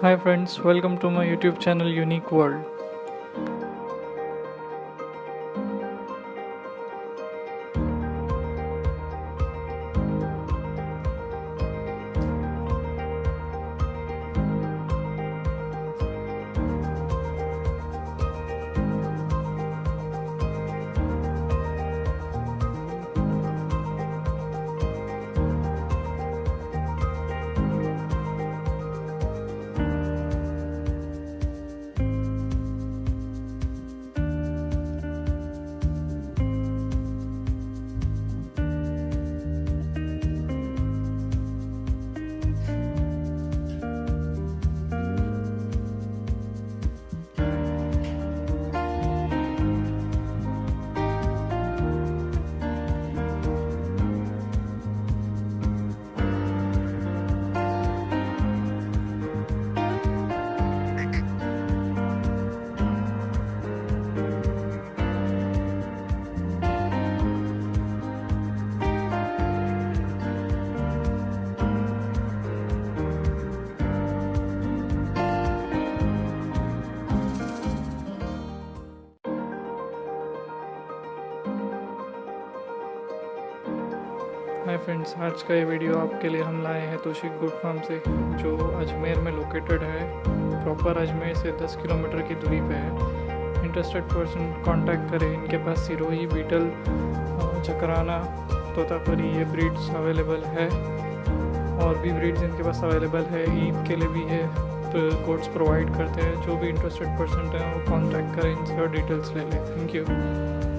Hi friends, welcome to my YouTube channel Unique World. Hi friends, आज का ये video आपके लिए हम लाए हैं तोशिक गुड फार्म से, जो अजमेर में लोकेटेड है। प्रॉपर अजमेर से 10 किलोमीटर की दूरी पे है। इंटरेस्टेड पर्सन कांटेक्ट करें। इनके पास सिरोही, बीटल, चकराना, तोतापरी ये ब्रीड्स अवेलेबल है। और भी ब्रीड्स इनके पास अवेलेबल है। ईद के लिए भी है, तो कोड्स प्रोवाइड करते हैं। जो भी इंटरेस्टेड पर्सन है वो कांटेक्ट करें इनसे और डिटेल्स ले लें। Thank you.